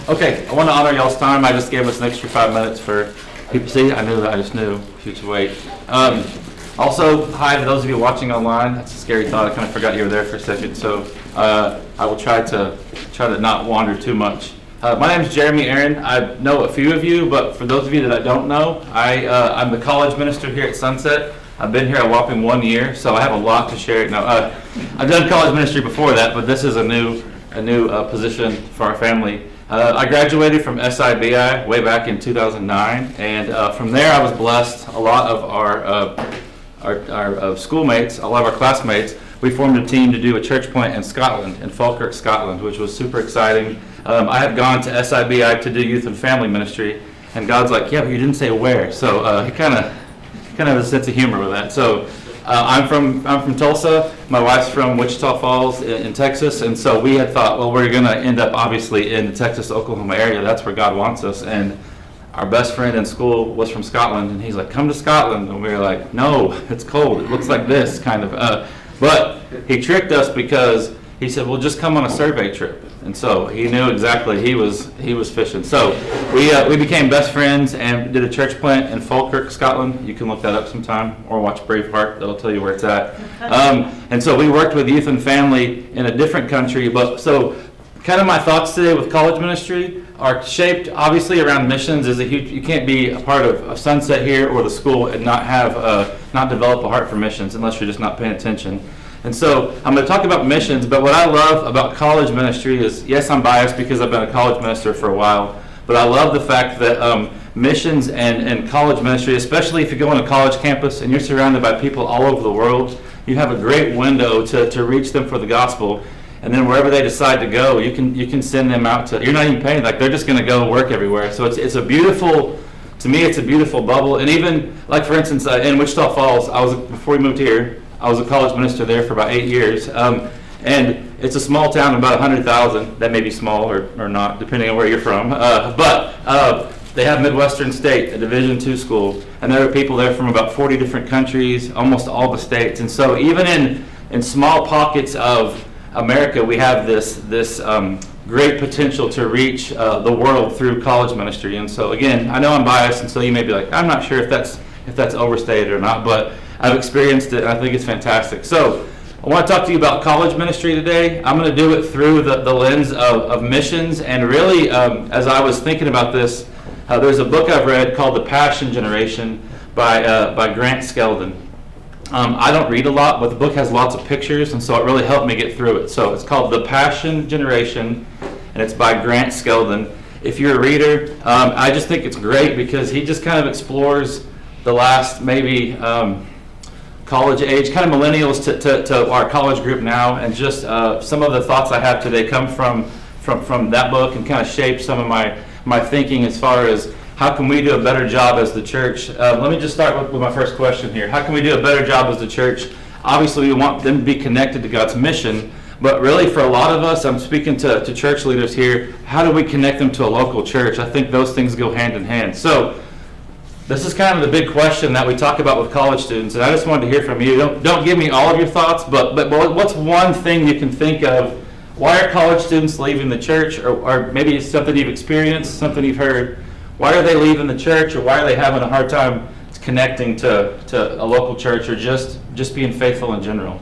Okay, I want to honor y'all's time. I just gave us an extra 5 minutes for people. See, I knew that. I just knew. You should wait. Also, hi to those of you watching online. That's a scary thought. I kind of forgot you were there for a second. So I will try to not wander too much. My name is Jeremy Aaron. I know a few of you, but for those of you that I don't know, I'm the college minister here at Sunset. I've been here a whopping 1 year, so I have a lot to share. No, I've done college ministry before that, but this is a new position for our family. I graduated from SIBI way back in 2009, and from there I was blessed. A lot of our schoolmates, a lot of our classmates, we formed a team to do a church plant in Scotland, in Falkirk, Scotland, which was super exciting. I had gone to SIBI to do youth and family ministry, and God's like, yeah, but you didn't say where. So he kind of has a sense of humor with that. So I'm from Tulsa. My wife's from Wichita Falls in Texas, and so we had thought, well, we're going to end up obviously in the Texas-Oklahoma area. That's where God wants us. And our best friend in school was from Scotland, and he's like, come to Scotland. And we were like, no, it's cold. It looks like this, kind of. But he tricked us because he said, well, just come on a survey trip. And so he knew exactly he was fishing. So we became best friends and did a church plant in Falkirk, Scotland. You can look that up sometime or watch Braveheart. That'll tell you where it's at. And so we worked with youth and family in a different country. But so kind of my thoughts today with college ministry are shaped obviously around missions. Is a huge. You can't be a part of Sunset here or the school and not develop a heart for missions unless you're just not paying attention. And so I'm going to talk about missions, but what I love about college ministry is, yes, I'm biased because I've been a college minister for a while, but I love the fact that missions and college ministry, especially if you go on a college campus and you're surrounded by people all over the world, you have a great window to reach them for the gospel. And then wherever they decide to go, you can send them out to, you're not even paying, like they're just going to go work everywhere. So it's a beautiful, to me, it's a beautiful bubble. And even, like for instance, in Wichita Falls, before we moved here, I was a college minister there for about 8 years, and it's a small town of about 100,000. That may be small or not, depending on where you're from. But they have Midwestern State, a Division II school, and there are people there from about 40 different countries, almost all the states. And so even in small pockets of America, we have this great potential to reach the world through college ministry. And so again, I know I'm biased, and so you may be like, I'm not sure if that's overstated or not, but I've experienced it, and I think it's fantastic. So I want to talk to you about college ministry today. I'm going to do it through the lens of missions. And really, as I was thinking about this, there's a book I've read called The Passion Generation by Grant Skeldon. I don't read a lot, but the book has lots of pictures, and so it really helped me get through it. So it's called The Passion Generation, and it's by Grant Skeldon. If you're a reader, I just think it's great because he just kind of explores the last maybe college age, kind of millennials to our college group now, and just some of the thoughts I have today come from that book and kind of shape some of my thinking as far as how can we do a better job as the church. Let me just start with my first question here. How can we do a better job as the church? Obviously, we want them to be connected to God's mission, but really for a lot of us, I'm speaking to church leaders here, how do we connect them to a local church? I think those things go hand in hand. So this is kind of the big question that we talk about with college students, and I just wanted to hear from you. Don't give me all of your thoughts, but what's one thing you can think of? Why are college students leaving the church, or maybe it's something you've experienced, something you've heard? Why are they leaving the church, or why are they having a hard time connecting to a local church, or just being faithful in general?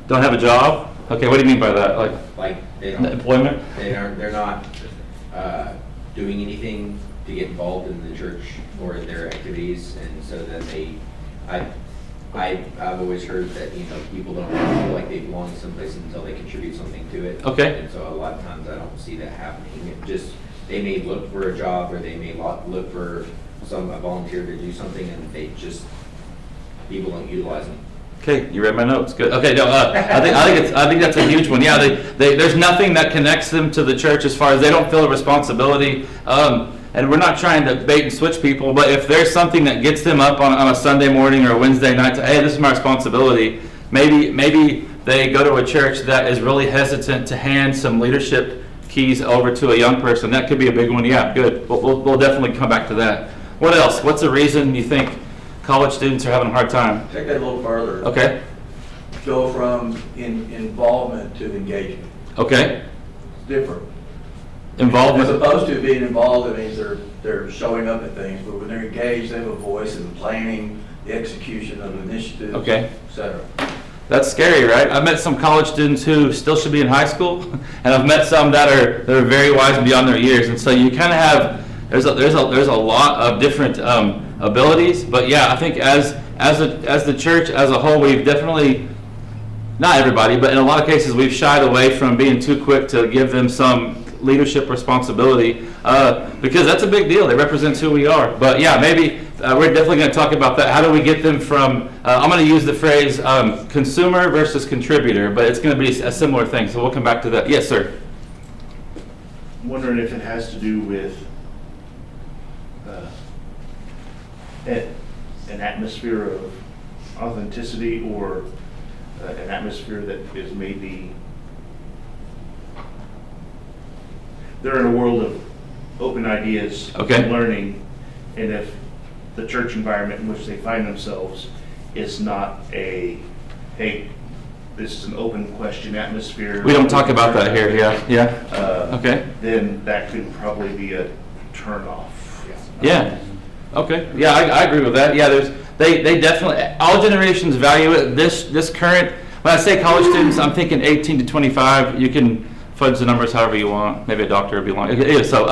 Don't have a job? Okay, what do you mean by that? Like they don't, employment? They're not doing anything to get involved in the church or in their activities, and so then I've always heard that people don't feel like they belong someplace until they contribute something to it. Okay. And so a lot of times I don't see that happening. They may look for a job, or they may look for a volunteer to do something, and people don't utilize them. Okay, you read my notes. Good. Okay, no, I think that's a huge one. Yeah, there's nothing that connects them to the church as far as they don't feel a responsibility. And we're not trying to bait and switch people, but if there's something that gets them up on a Sunday morning or a Wednesday night to, hey, this is my responsibility, maybe they go to a church that is really hesitant to hand some leadership keys over to a young person. That could be a big one. Yeah, good. We'll definitely come back to that. What else? What's the reason you think college students are having a hard time? Take that a little further. Okay. Go from involvement to engagement. Okay. It's different. As involvement. opposed to being involved, it means they're showing up at things, but when they're engaged, they have a voice in the planning, the execution of initiatives, Okay. et cetera. That's scary, right? I've met some college students who still should be in high school, and I've met some that are very wise and beyond their years. And so you kind of have there's a lot of different abilities. But yeah, I think as the church as a whole, we've definitely, not everybody, but in a lot of cases, we've shied away from being too quick to give them some leadership responsibility because that's a big deal. It represents who we are. But yeah, maybe we're definitely going to talk about that. How do we get them from, I'm going to use the phrase consumer versus contributor, but it's going to be a similar thing. So we'll come back to that. Yes, sir. I'm wondering if it has to do with an atmosphere of authenticity or an atmosphere that is maybe, they're in a world of open ideas Okay. and learning, and if the church environment in which they find themselves is not a, hey, this is an open question atmosphere. We don't talk about that here. Yeah. Okay. Then that could probably be a turnoff. Yeah. Okay. Yeah, I agree with that. Yeah, they definitely, all generations value it. This current, when I say college students, I'm thinking 18 to 25. You can fudge the numbers however you want. Maybe a doctor would be long. Yeah, so,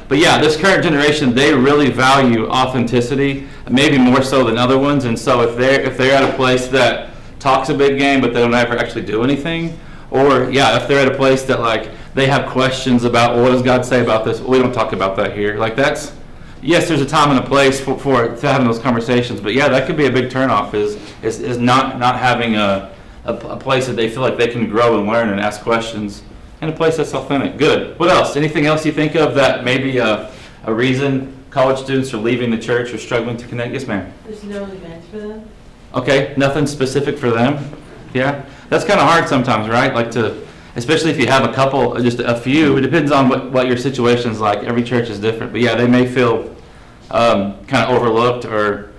but yeah, this current generation, they really value authenticity, maybe more so than other ones. And so if they're at a place that talks a big game, but they don't ever actually do anything, or yeah, if they're at a place that like they have questions about, well, what does God say about this? We don't talk about that here. Like that's, yes, there's a time and a place for having those conversations, but yeah, that could be a big turnoff. Is not having a place that they feel like they can grow and learn and ask questions, and a place that's authentic. Good. What else? Anything else you think of that maybe a reason college students are leaving the church or struggling to connect? Yes, ma'am. There's no events for them? Okay, nothing specific for them. Yeah, that's kind of hard sometimes, right? Like to, especially if you have a couple, just a few. It depends on what your situation's like. Every church is different, but yeah, they may feel kind of overlooked, or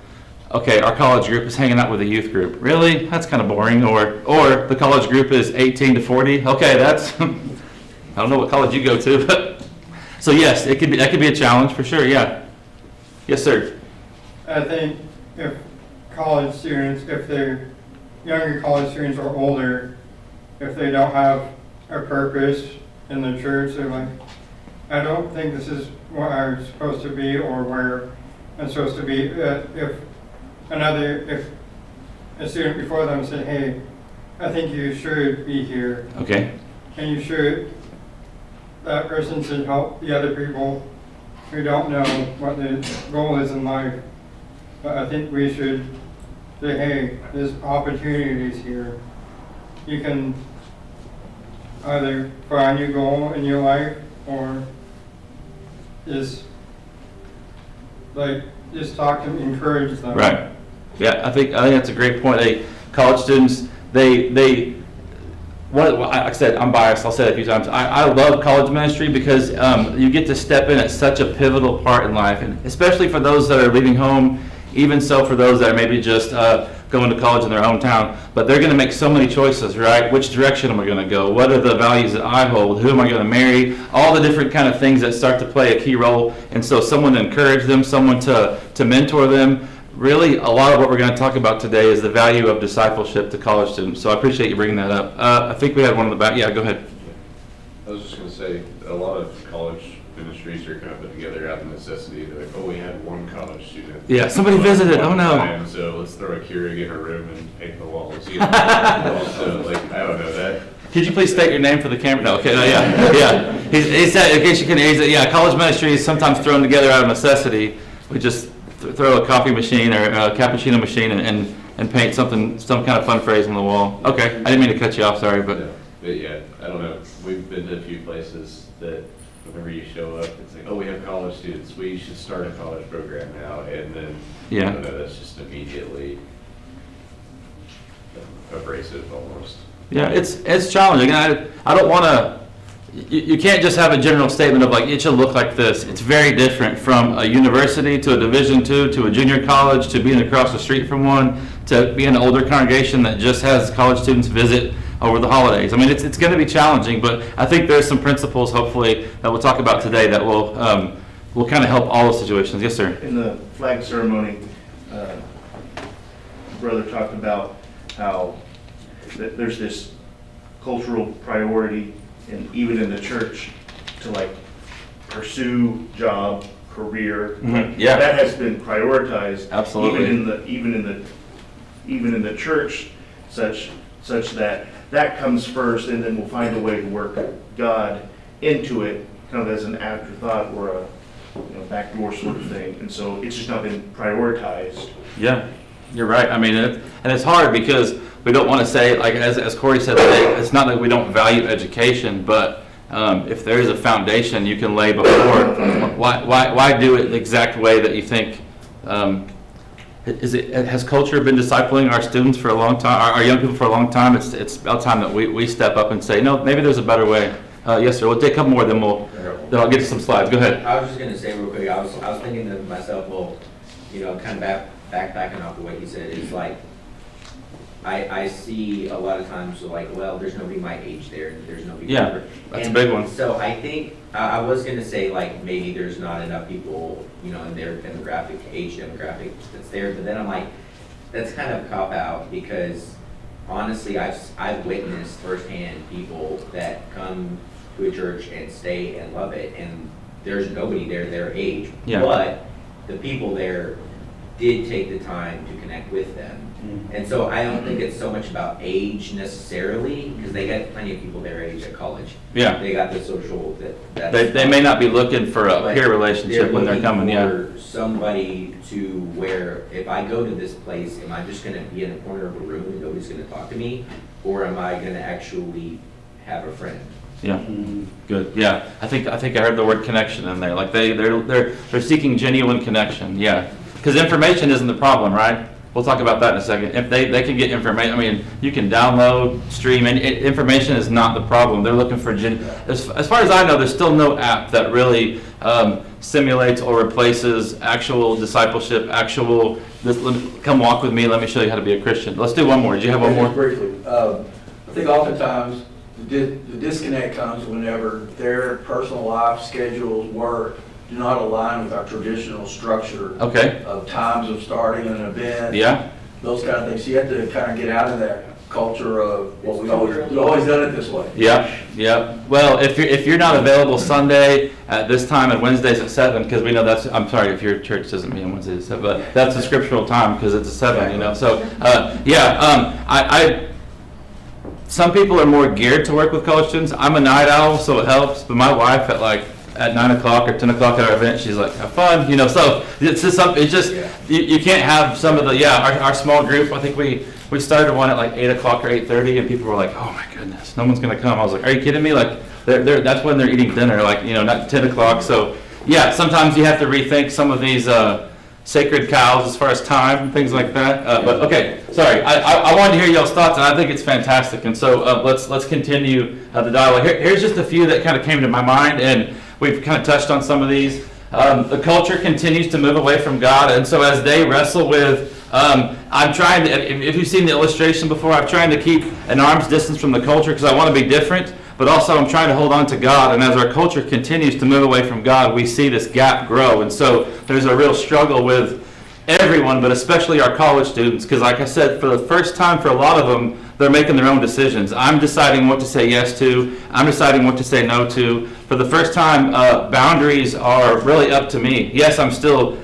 okay, our college group is hanging out with a youth group. Really? That's kind of boring. Or the college group is 18 to 40. Okay, that's I don't know what college you go to, but so yes, that could be a challenge for sure. Yeah. Yes, sir. I think if college students, if they're younger college students or older, if they don't have a purpose in the church, they're like, I don't think this is what I'm supposed to be or where I'm supposed to be. If a student before them said, hey, I think you should be here, Okay. and you should, that person should help the other people who don't know what the goal is in life. But I think we should say, hey, there's opportunities here. You can either find your goal in your life or just talk to them, encourage them. Right. Yeah, I think that's a great point. College students, like I said, I'm biased. I'll say it a few times. I love college ministry because you get to step in at such a pivotal part in life, and especially for those that are leaving home. Even so, for those that are maybe just going to college in their hometown, but they're going to make so many choices, right? Which direction am I going to go? What are the values that I hold? Who am I going to marry? All the different kind of things that start to play a key role. And so someone to encourage them, someone to mentor them. Really, a lot of what we're going to talk about today is the value of discipleship to college students. So I appreciate you bringing that up. I think we had one in the back. Yeah, go ahead. I was just going to say, a lot of college ministries are kind of put together out of necessity. They're like, oh, we had one college student. Yeah, somebody visited. Oh, no. Time, so let's throw a Keurig in a room and paint the walls. You know? So, like, I don't know that. Could you please state your name for the camera? No, okay, no, yeah. He said, in case you couldn't, he said, yeah, college ministry is sometimes thrown together out of necessity. We just throw a coffee machine or a cappuccino machine and paint some kind of fun phrase on the wall. Okay, I didn't mean to cut you off, sorry, but. Yeah. But yeah, I don't know. We've been to a few places that whenever you show up, it's like, oh, we have college students. We should start a college program now. And then, Yeah. I don't know, that's just immediately abrasive almost. Yeah, it's challenging. I don't want to. You can't just have a general statement of like it should look like this. It's very different from a university to a Division II to a junior college to being across the street from one to being an older congregation that just has college students visit over the holidays. I mean, it's going to be challenging, but I think there's some principles, hopefully, that we'll talk about today that will kind of help all the situations. Yes, sir. In the flag ceremony, brother talked about how there's this cultural priority, and even in the church, to like pursue job, career. Mhm. Yeah. That has been prioritized. Absolutely. Even in the church, such that comes first, and then we'll find a way to work God into it, kind of as an afterthought or a backdoor sort of thing. And so it's just not been prioritized. Yeah, you're right. I mean, and it's hard because we don't want to say, like as Corey said today, it's not that we don't value education, but if there is a foundation you can lay before, why do it the exact way that you think? Has culture been discipling our students for a long time, our young people for a long time? It's about time that we step up and say, no, maybe there's a better way. Yes, sir. We'll take a couple more, then I'll get to some slides. Go ahead. I was just gonna say real quick, I was thinking to myself, well, kind of backing off of what you said, is like, I see a lot of times, like, well, there's nobody my age there, there's nobody. Yeah, that's a big one. So I think, I was gonna say, like, maybe there's not enough people, in their age demographic that's there, but then I'm like, that's kind of a cop-out, because honestly, I've witnessed firsthand people that come to a church and stay and love it, and there's nobody there their age. Yeah. But the people there did take the time to connect with them. And so I don't think it's so much about age necessarily, because they got plenty of people their age at college. Yeah. They got the social, They may not be looking for a peer relationship when they're coming, yeah. looking for somebody to where, if I go to this place, am I just gonna be in a corner of a room and nobody's gonna talk to me? Or am I gonna actually have a friend? Yeah, good. Yeah, I think I heard the word connection in there. Like they're seeking genuine connection. Yeah, because information isn't the problem, right? We'll talk about that in a second. If they can get information, I mean, you can download, stream, and information is not the problem. They're looking for as far as I know, there's still no app that really simulates or replaces actual discipleship, come walk with me, let me show you how to be a Christian. Let's do one more. Did you have one more? Briefly, I think oftentimes the disconnect comes whenever their personal life schedules, work, do not align with our traditional structure Okay. of times of starting an event. Yeah. Those kind of things. So you have to kind of get out of that culture of what we've always done it this way. Yeah, yeah. Well, if you're not available Sunday at this time and Wednesdays at 7, because we know I'm sorry if your church doesn't meet on Wednesdays at 7, but that's a scriptural time because it's a 7, So, some people are more geared to work with college students. I'm a night owl, so it helps. But my wife at 9 o'clock or 10 o'clock at our event, she's like, have fun, So it's just something. It's just you can't have some of the our small group. I think we started one at like 8 o'clock or 8:30, and people were like, oh my goodness, no one's gonna come. I was like, are you kidding me? Like that's when they're eating dinner, not 10 o'clock. So yeah, sometimes you have to rethink some of these sacred cows as far as time and things like that. But okay, sorry, I wanted to hear y'all's thoughts, and I think it's fantastic. And so let's continue the dialogue. Here's just a few that kind of came to my mind, and we've kind of touched on some of these. The culture continues to move away from God, and so as they wrestle with, I'm trying to, if you've seen the illustration before, I'm trying to keep an arm's distance from the culture because I want to be different, but also I'm trying to hold on to God, and as our culture continues to move away from God, we see this gap grow, and so there's a real struggle with everyone, but especially our college students, because like I said, for the first time for a lot of them, they're making their own decisions. I'm deciding what to say yes to. I'm deciding what to say no to. For the first time, boundaries are really up to me. Yes, I'm still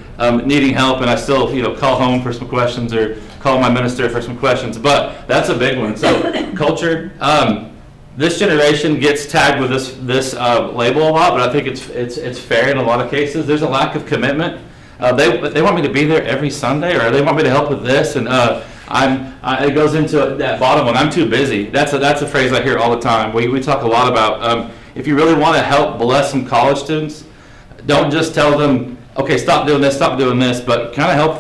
needing help, and I still, call home for some questions or call my minister for some questions, but that's a big one. So culture, this generation gets tagged with this label a lot, but I think it's fair in a lot of cases. There's a lack of commitment. They want me to be there every Sunday, or they want me to help with this, and it goes into that bottom one. I'm too busy. That's a phrase I hear all the time. We talk a lot about if you really want to help bless some college students, don't just tell them, okay, stop doing this, but kind of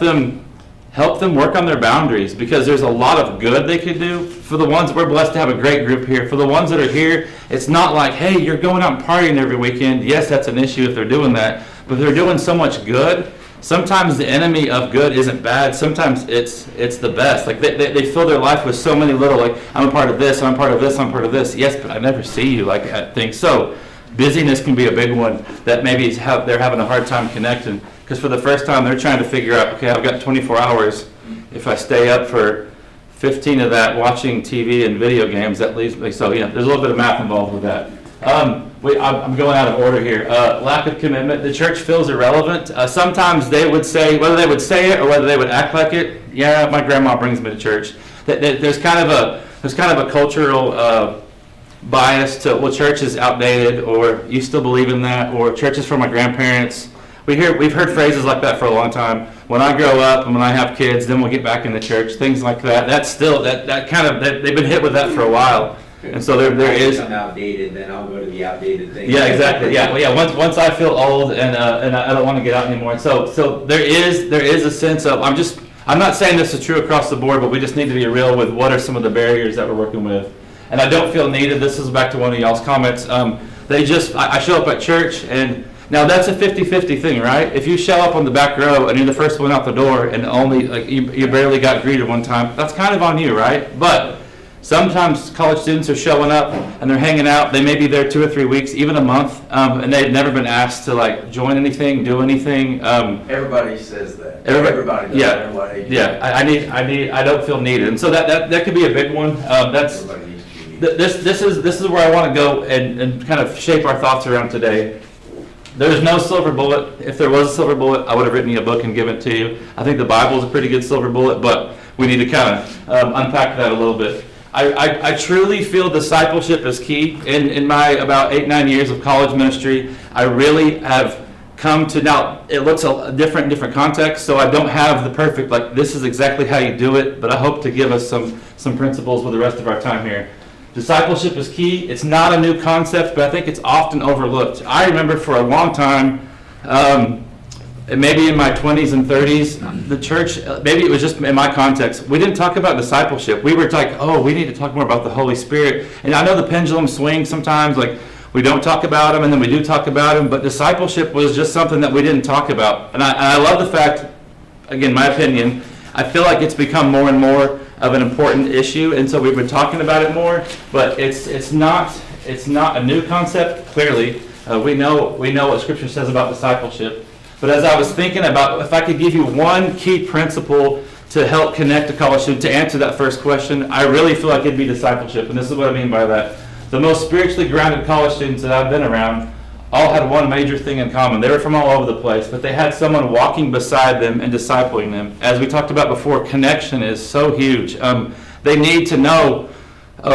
help them work on their boundaries, because there's a lot of good they could do. For the ones, we're blessed to have a great group here. For the ones that are here, it's not like, hey, you're going out and partying every weekend. Yes, that's an issue if they're doing that, but they're doing so much good. sometimes the enemy of good isn't bad. Sometimes it's the best. Like they fill their life with so many little, like, I'm a part of this, I'm a part of this, I'm a part of this. Yes, but I never see you like at things. So busyness can be a big one that maybe they're having a hard time connecting. Because for the first time, they're trying to figure out, okay, I've got 24 hours. If I stay up for 15 of that watching TV and video games, that leaves me. So, there's a little bit of math involved with that. I'm going out of order here. Lack of commitment. The church feels irrelevant. Sometimes they would say, whether they would say it or whether they would act like it, yeah, my grandma brings me to church. There's kind of a cultural bias to, well, church is outdated, or you still believe in that, or church is for my grandparents. We've heard phrases like that for a long time. When I grow up and when I have kids, then we'll get back into church. Things like that. That's still they've been hit with that for a while, and so there is. If I'm outdated, then I'll go to the outdated thing. Yeah, exactly. Yeah, well, yeah. Once I feel old and I don't want to get out anymore. So there is a sense of I'm not saying this is true across the board, but we just need to be real with what are some of the barriers that we're working with. And I don't feel needed. This is back to one of y'all's comments. I show up at church, and now that's a 50-50 thing, right? If you show up on the back row and you're the first one out the door and only you barely got greeted one time, that's kind of on you, right? But sometimes college students are showing up and they're hanging out. They may be there 2 or 3 weeks, even a month, and they've never been asked to join anything, do anything. Everybody says that. Everybody does. yeah, Everybody. Yeah. I don't feel needed, and so that could be a big one. Everybody needs to be needed. This is where I want to go and kind of shape our thoughts around today. There's no silver bullet. If there was a silver bullet, I would have written you a book and given it to you. I think the Bible is a pretty good silver bullet, but we need to kind of unpack that a little bit. I truly feel discipleship is key. In my about 8-9 years of college ministry, I really have come to, now it looks a different in different contexts, so I don't have the perfect, this is exactly how you do it, but I hope to give us some principles with the rest of our time here. Discipleship is key. It's not a new concept, but I think it's often overlooked. I remember for a long time, maybe in my 20s and 30s, the church, maybe it was just in my context, we didn't talk about discipleship. We were like, oh, we need to talk more about the Holy Spirit. And I know the pendulum swings sometimes, we don't talk about him and then we do talk about him, but discipleship was just something that we didn't talk about. And I love the fact, again, my opinion, I feel like it's become more and more of an important issue, and so we've been talking about it more, but it's not a new concept, clearly. We know what Scripture says about discipleship. But as I was thinking about, if I could give you one key principle to help connect a college student, to answer that first question, I really feel like it'd be discipleship, and this is what I mean by that. The most spiritually grounded college students that I've been around all had one major thing in common. They were from all over the place, but they had someone walking beside them and discipling them. As we talked about before, connection is so huge. They need to know.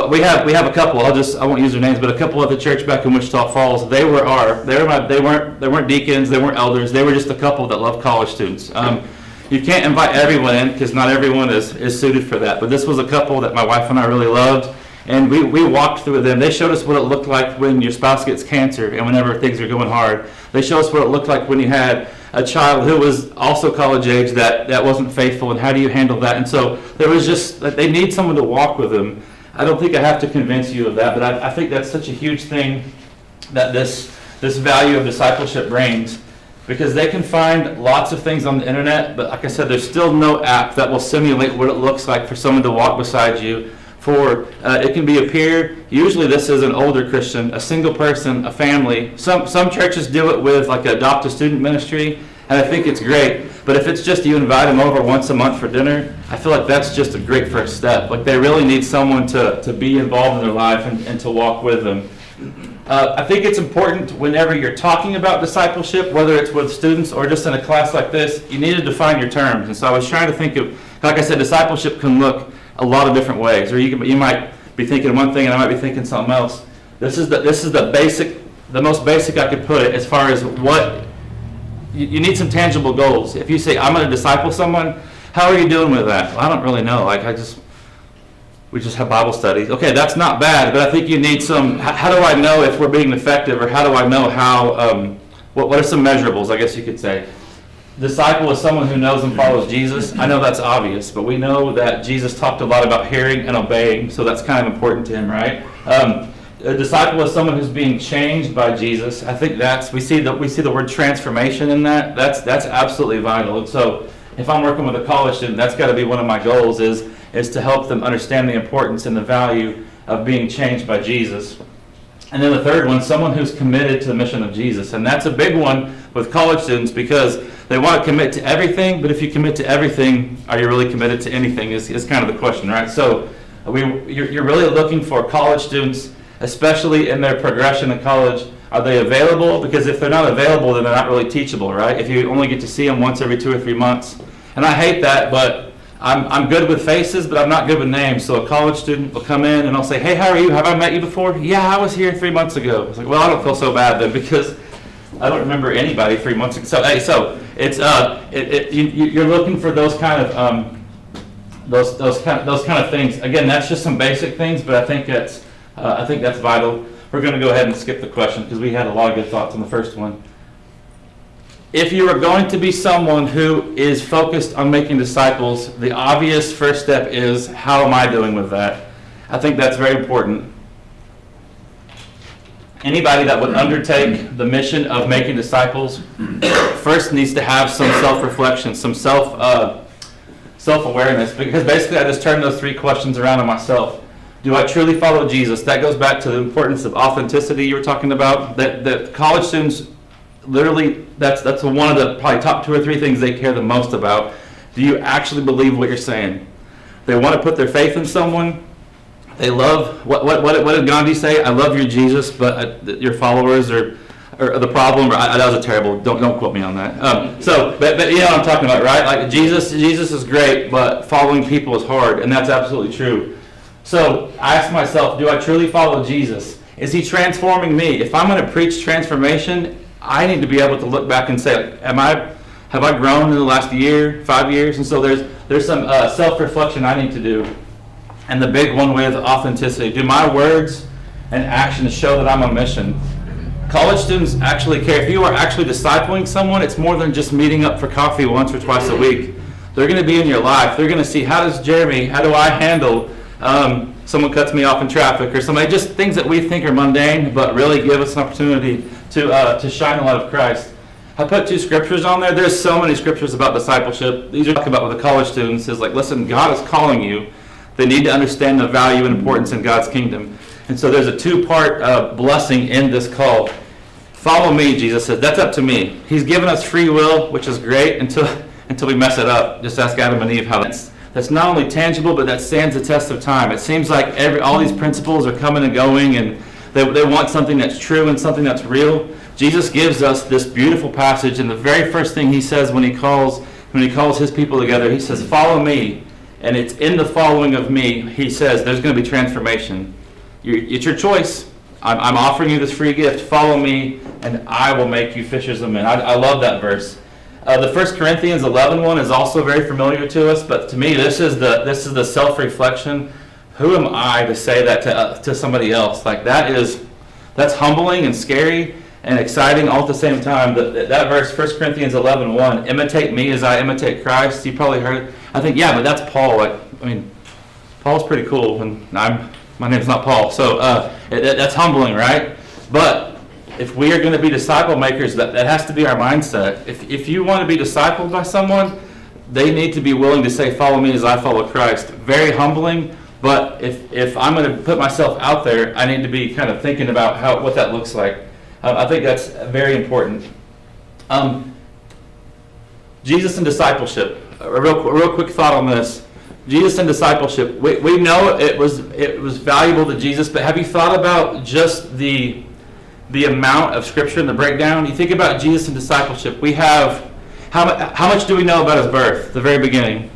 We have a couple. I won't use their names, but a couple at the church back in Wichita Falls. They weren't deacons. They weren't elders. They were just a couple that loved college students. You can't invite everyone in because not everyone is suited for that. But this was a couple that my wife and I really loved. And we walked through them. They showed us what it looked like when your spouse gets cancer and whenever things are going hard. They showed us what it looked like when you had a child who was also college age that wasn't faithful, and how do you handle that. And so there was just, they need someone to walk with them. I don't think I have to convince you of that, but I think that's such a huge thing that this value of discipleship brings, because they can find lots of things on the internet, but like I said, there's still no app that will simulate what it looks like for someone to walk beside you. It can be a peer. Usually this is an older Christian, a single person, a family. Some churches do it with like an adopt a student ministry, and I think it's great. But if it's just you invite them over once a month for dinner, I feel like that's just a great first step. Like they really need someone to be involved in their life and to walk with them. I think it's important whenever you're talking about discipleship, whether it's with students or just in a class like this, you need to define your terms. And so I was trying to think of, like I said, discipleship can look a lot of different ways, or you might be thinking one thing and I might be thinking something else. This is the most basic I could put it as far as what you need. Some tangible goals. If you say I'm going to disciple someone, how are you doing with that? Well, I don't really know. We just have Bible studies. Okay, that's not bad, but I think you need some. How do I know if we're being effective, or how do I know how? What are some measurables? I guess you could say. Disciple is someone who knows and follows Jesus. I know that's obvious, but we know that Jesus talked a lot about hearing and obeying, so that's kind of important to him, right? A disciple is someone who's being changed by Jesus. I think we see the word transformation in that. That's absolutely vital. And so if I'm working with a college student, that's got to be one of my goals is to help them understand the importance and the value of being changed by Jesus. And then the third one, someone who's committed to the mission of Jesus. And that's a big one with college students because they want to commit to everything, but if you commit to everything, are you really committed to anything is kind of the question, right? So you're really looking for college students, especially in their progression in college. Are they available? Because if they're not available, then they're not really teachable, right? If you only get to see them once every 2 or 3 months. And I hate that, but I'm good with faces, but I'm not good with names. So a college student will come in and I'll say, hey, how are you? Have I met you before? Yeah, I was here 3 months ago. It's like, well, I don't feel so bad then because I don't remember anybody 3 months ago. So it's you're looking for those kind of those kind of things. Again, that's just some basic things, but I think that's vital. We're going to go ahead and skip the question because we had a lot of good thoughts on the first one. If you are going to be someone who is focused on making disciples, the obvious first step is, how am I doing with that? I think that's very important. Anybody that would undertake the mission of making disciples first needs to have some self-reflection, some self-awareness, because basically I just turned those 3 questions around on myself. Do I truly follow Jesus? That goes back to the importance of authenticity you were talking about. That college students, literally, that's one of the probably top 2 or 3 things they care the most about. Do you actually believe what you're saying? They want to put their faith in someone. They love, what did Gandhi say? I love your Jesus, but your followers are the problem. That was a terrible, don't quote me on that. But you know what I'm talking about, right? Like Jesus is great, but following people is hard, and that's absolutely true. So I ask myself, do I truly follow Jesus? Is he transforming me? If I'm going to preach transformation, I need to be able to look back and say, have I grown in the last year, 5 years? And so there's some self-reflection I need to do. And the big one with authenticity. Do my words and actions show that I'm on mission? College students actually care. If you are actually discipling someone, it's more than just meeting up for coffee once or twice a week. They're going to be in your life. They're going to see, how do I handle someone cuts me off in traffic or somebody, just things that we think are mundane, but really give us an opportunity to shine the light of Christ. I put 2 scriptures on there. There's so many scriptures about discipleship. These are talking about with the college students is like, listen, God is calling you. They need to understand the value and importance in God's kingdom. And so there's a 2-part blessing in this call. Follow me, Jesus said. That's up to me. He's given us free will, which is great until we mess it up. Just ask Adam and Eve how that's not only tangible, but that stands the test of time. It seems like all these principles are coming and going, and they want something that's true and something that's real. Jesus gives us this beautiful passage, and the very first thing he says when he calls his people together, he says, follow me. And it's in the following of me, he says, there's going to be transformation. It's your choice. I'm offering you this free gift. Follow me, and I will make you fishers of men. I love that verse. The 1 Corinthians 11 one is also very familiar to us, but to me, this is the self-reflection. Who am I to say that to somebody else? Like that's humbling and scary and exciting all at the same time. That verse, 1 Corinthians 11:1, imitate me as I imitate Christ. You probably heard it. I think, yeah, but that's Paul. Paul's pretty cool, and my name's not Paul. So that's humbling, right? But if we are going to be disciple makers, that has to be our mindset. If you want to be discipled by someone, they need to be willing to say, follow me as I follow Christ. Very humbling, but if I'm going to put myself out there, I need to be kind of thinking about what that looks like. I think that's very important. Jesus and discipleship. A real quick thought on this. Jesus and discipleship. We know it was valuable to Jesus, but have you thought about just the amount of scripture and the breakdown? You think about Jesus and discipleship. We have how much do we know about his birth? The very beginning.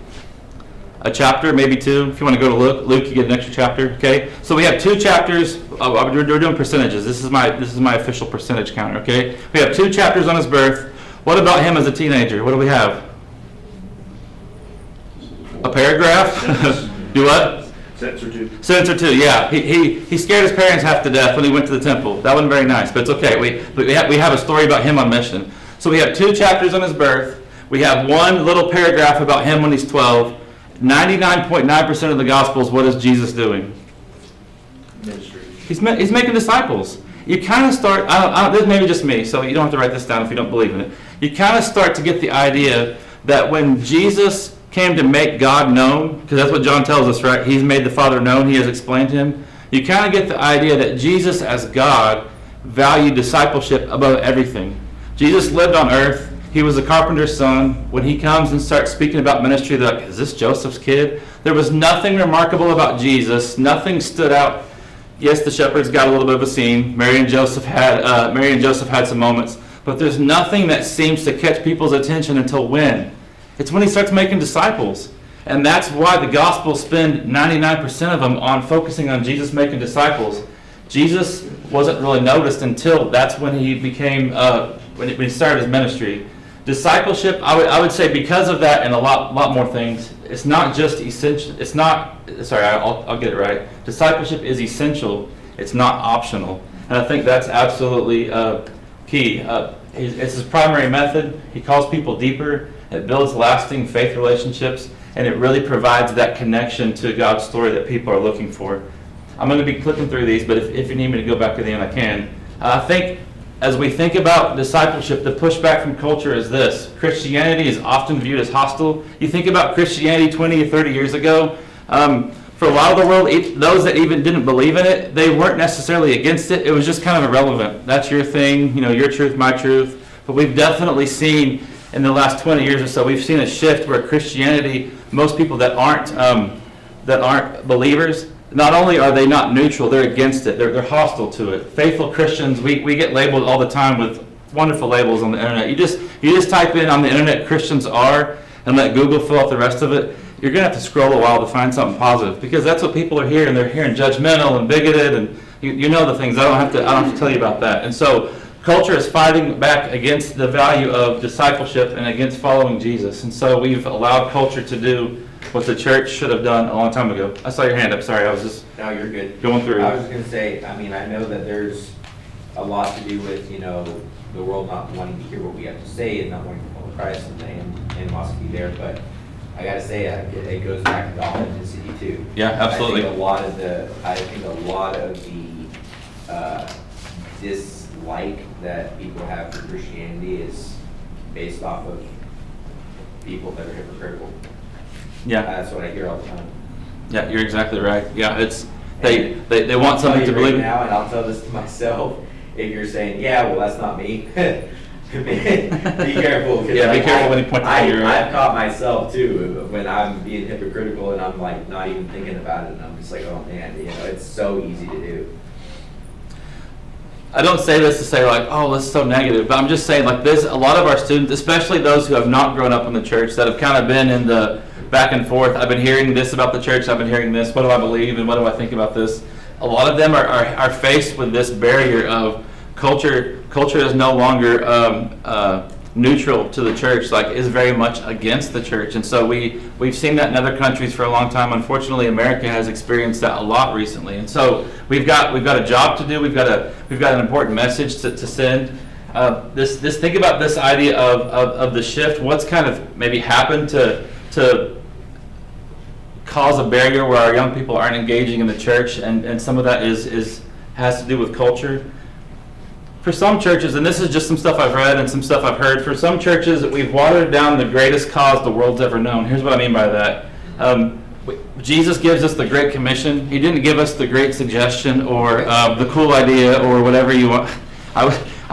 A chapter, maybe 2. If you want to go to Luke, you get an extra chapter. Okay, so we have 2 chapters. We're doing percentages. This is my official percentage counter. Okay, we have 2 chapters on his birth. What about him as a teenager? What do we have? A paragraph? Do what? Sentence or 2. Sentence or 2. Yeah, he scared his parents half to death when he went to the temple. That wasn't very nice, but it's okay. We have a story about him on mission. So we have 2 chapters on his birth. We have 1 little paragraph about him when he's 12. 99.9% of the Gospels, what is Jesus doing? Ministry. He's making disciples. You kind of start, this may be just me, so you don't have to write this down if you don't believe in it. You kind of start to get the idea that when Jesus came to make God known, because that's what John tells us, right? He's made the Father known, he has explained to him. You kind of get the idea that Jesus as God valued discipleship above everything. Jesus lived on earth. He was a carpenter's son. When he comes and starts speaking about ministry, they're like, is this Joseph's kid? There was nothing remarkable about Jesus. Nothing stood out. Yes, the shepherds got a little bit of a scene. Mary and Joseph had some moments. But there's nothing that seems to catch people's attention until when? It's when he starts making disciples. And that's why the Gospels spend 99% of them on focusing on Jesus making disciples. Jesus wasn't really noticed until that's when he became, when he started his ministry. Discipleship, I would say because of that and a lot more things, it's not just essential, I'll get it right. Discipleship is essential, it's not optional. And I think that's absolutely key. It's his primary method. He calls people deeper. It builds lasting faith relationships, and it really provides that connection to God's story that people are looking for. I'm going to be clicking through these, but if you need me to go back to the end, I can. I think as we think about discipleship, the pushback from culture is this. Christianity is often viewed as hostile. You think about Christianity 20 or 30 years ago, for a lot of the world, those that even didn't believe in it, they weren't necessarily against it. It was just kind of irrelevant. That's your thing, your truth, my truth. But we've definitely seen in the last 20 years or so, we've seen a shift where Christianity, most people that aren't believers, not only are they not neutral, they're against it. They're hostile to it. Faithful Christians, we get labeled all the time with wonderful labels on the internet. You just type in on the internet Christians are and let Google fill out the rest of it. You're going to have to scroll a while to find something positive because that's what people are hearing. They're hearing judgmental and bigoted, and you know the things. I don't have to tell you about that. And so culture is fighting back against the value of discipleship and against following Jesus. And so we've allowed culture to do what the church should have done a long time ago. I saw your hand up. Sorry, I was just No, you're good. going through. I was gonna say, I know that there's a lot to do with, the world not wanting to hear what we have to say and not wanting to follow Christ and the animosity there, but I gotta say, it goes back to the authenticity too. Yeah, absolutely. I think a lot of the dislike that people have for Christianity is based off of people that are hypocritical. Yeah, That's what I hear all the time. yeah, you're exactly right. Yeah, it's they want something to I'll tell you believe right in. now, and I'll tell this to myself. If you're saying, yeah, well, that's not me, be careful. 'Cause Yeah, be careful when you point the finger. I've caught myself too when I'm being hypocritical and I'm like not even thinking about it, and I'm just like, oh man, it's so easy to do. I don't say this to say like, oh, that's so negative, but I'm just saying like there's a lot of our students, especially those who have not grown up in the church, that have kind of been in the back and forth. I've been hearing this about the church, I've been hearing this, what do I believe and what do I think about this? A lot of them are faced with this barrier of culture. Culture is no longer neutral to the church, like is very much against the church. And so we've seen that in other countries for a long time. Unfortunately, America has experienced that a lot recently. And so we've got a job to do. We've got an important message to send. This think about this idea of the shift. What's kind of maybe happened to cause a barrier where our young people aren't engaging in the church, and some of that has to do with culture. For some churches, and this is just some stuff I've read and some stuff I've heard, for some churches we've watered down the greatest cause the world's ever known. Here's what I mean by that. Jesus gives us the Great Commission. He didn't give us the Great Suggestion or the cool idea or whatever you want. I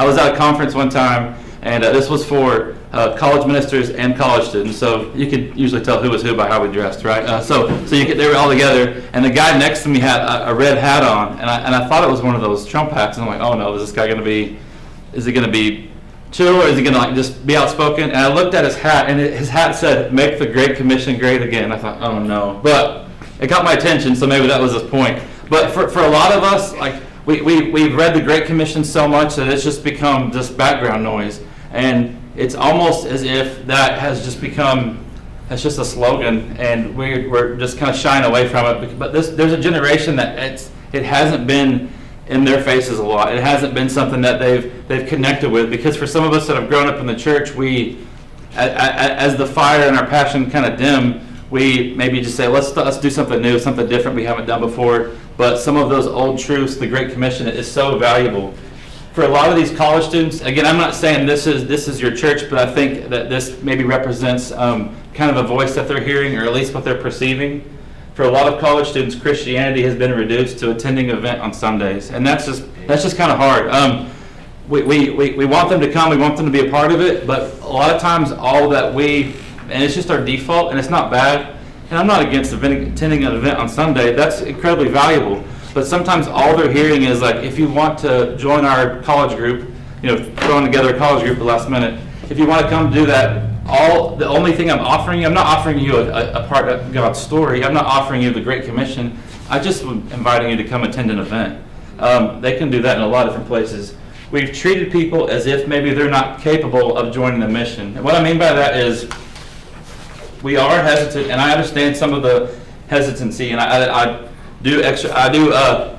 was at a conference one time, and this was for college ministers and college students. So you could usually tell who was who by how we dressed, right? So they were all together, and the guy next to me had a red hat on, and I thought it was one of those Trump hats, and I'm like, oh no, is this guy is he gonna be chill, or is he gonna like just be outspoken? And I looked at his hat, and his hat said, "Make the Great Commission great again." I thought, oh no, but it got my attention, so maybe that was his point. But for a lot of us, like we've read the Great Commission so much that it's just become just background noise, and it's almost as if that has just become, it's just a slogan, and we're just kind of shying away from it. But there's a generation that it hasn't been in their faces a lot. It hasn't been something that they've connected with, because for some of us that have grown up in the church, we, as the fire and our passion kind of dim, we maybe just say, let's do something new, something different we haven't done before. but some of those old truths, the Great Commission, is so valuable. For a lot of these college students, again, I'm not saying this is your church, but I think that this maybe represents kind of a voice that they're hearing, or at least what they're perceiving. For a lot of college students, Christianity has been reduced to attending an event on Sundays, and that's just kind of hard. We want them to come, we want them to be a part of it, but a lot of times all that and it's just our default, and it's not bad, and I'm not against attending an event on Sunday, that's incredibly valuable, but sometimes all they're hearing is like, if you want to join our college group, throwing together a college group at the last minute, if you want to come do that, the only thing I'm not offering you a part of God's story, I'm not offering you the Great Commission, I just am inviting you to come attend an event. They can do that in a lot of different places. We've treated people as if maybe they're not capable of joining the mission. And what I mean by that is, we are hesitant, and I understand some of the hesitancy, and I do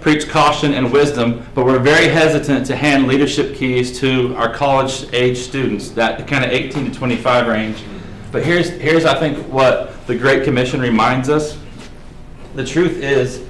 preach caution and wisdom, but we're very hesitant to hand leadership keys to our college-age students, that kind of 18 to 25 range. But here's I think what the Great Commission reminds us. The truth is,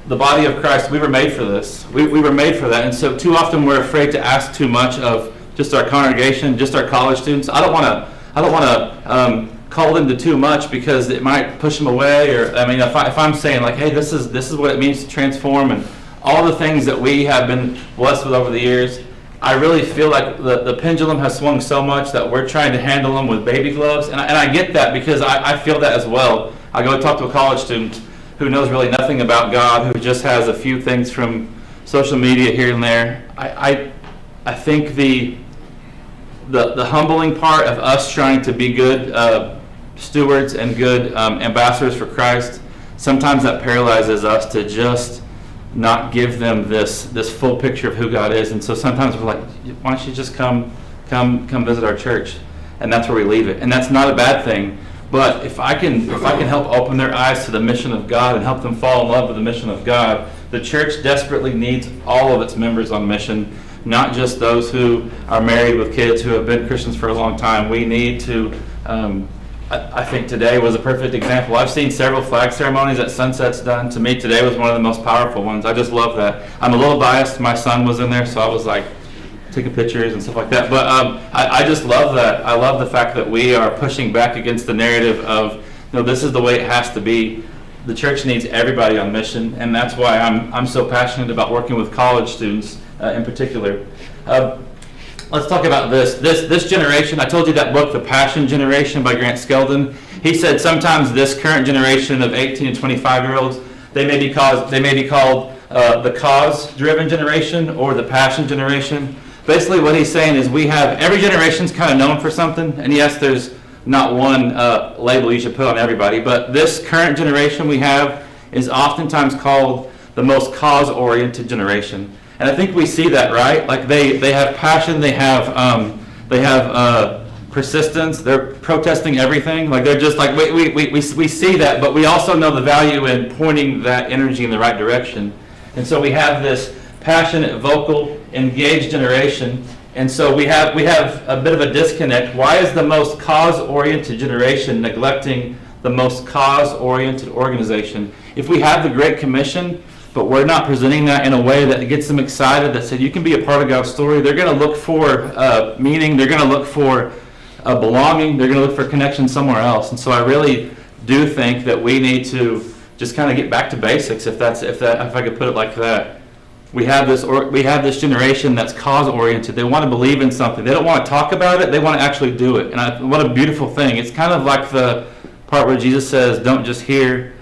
the body of Christ, we were made for this. We were made for that, and so too often we're afraid to ask too much of just our congregation, just our college students. I don't want to call them to too much because it might push them away. Or if I'm saying like, hey, this is what it means to transform, and all the things that we have been blessed with over the years, I really feel like the pendulum has swung so much that we're trying to handle them with baby gloves, and I get that because I feel that as well. I go talk to a college student who knows really nothing about God, who just has a few things from social media here and there. I think the humbling part of us trying to be good stewards and good ambassadors for Christ, sometimes that paralyzes us to just not give them this full picture of who God is. And so sometimes we're like, why don't you just come visit our church? And that's where we leave it. And that's not a bad thing. But if I can help open their eyes to the mission of God and help them fall in love with the mission of God, the church desperately needs all of its members on mission, not just those who are married with kids who have been Christians for a long time. We need to, I think today was a perfect example. I've seen several flag ceremonies that Sunset's done. To me, today was one of the most powerful ones. I just love that. I'm a little biased. My son was in there, so I was like taking pictures and stuff like that. But I just love that. I love the fact that we are pushing back against the narrative of, this is the way it has to be. The church needs everybody on mission, and that's why I'm so passionate about working with college students in particular. Let's talk about this generation. I told you that book, The Passion Generation by Grant Skeldon. He said sometimes this current generation of 18 to 25-year-olds, they may be called the cause-driven generation or the passion generation. Basically what he's saying is every generation's kind of known for something, and yes, there's not one label you should put on everybody, but this current generation we have is oftentimes called the most cause-oriented generation. And I think we see that, right? Like they have passion, they have persistence, they're protesting everything. Like they're just like, we see that, but we also know the value in pointing that energy in the right direction. And so we have this passionate, vocal, engaged generation, and so we have a bit of a disconnect. Why is the most cause-oriented generation neglecting the most cause-oriented organization? If we have the Great Commission, but we're not presenting that in a way that gets them excited, that said you can be a part of God's story, they're going to look for meaning, they're going to look for belonging, they're going to look for connection somewhere else. And so I really do think that we need to just kind of get back to basics, if I could put it like that. We have this generation that's cause-oriented. They want to believe in something. They don't want to talk about it. They want to actually do it. And what a beautiful thing. It's kind of like the part where Jesus says, don't just hear,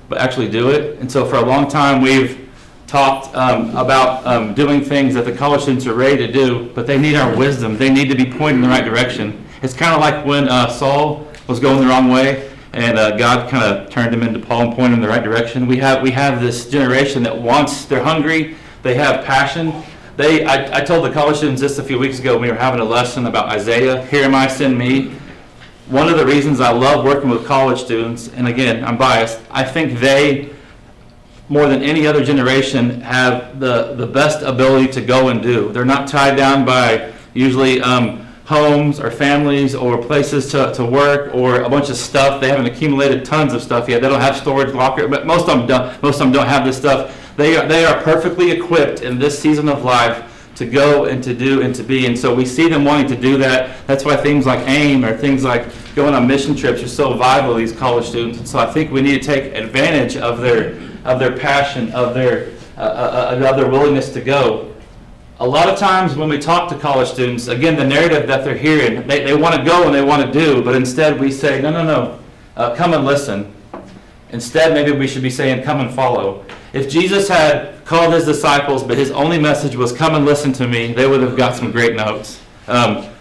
but actually do it. And so for a long time, we've talked about doing things that the college students are ready to do, but they need our wisdom. They need to be pointed in the right direction. It's kind of like when Saul was going the wrong way, and God kind of turned him into Paul and pointed him in the right direction. We have this generation that they're hungry, they have passion. I told the college students this a few weeks ago when we were having a lesson about Isaiah, here am I, send me. One of the reasons I love working with college students, and again, I'm biased, I think they, more than any other generation, have the best ability to go and do. They're not tied down by usually homes or families or places to work or a bunch of stuff. They haven't accumulated tons of stuff yet. They don't have storage locker, but most of them don't. Most of them don't have this stuff. They are perfectly equipped in this season of life to go and to do and to be. And so we see them wanting to do that. That's why things like AIM or things like going on mission trips are so vital to these college students. And so I think we need to take advantage of their passion, of their willingness to go. A lot of times when we talk to college students, again, the narrative that they're hearing, they want to go and they want to do, but instead we say, no, come and listen. Instead, maybe we should be saying, come and follow. If Jesus had called his disciples, but his only message was, come and listen to me, they would have got some great notes. But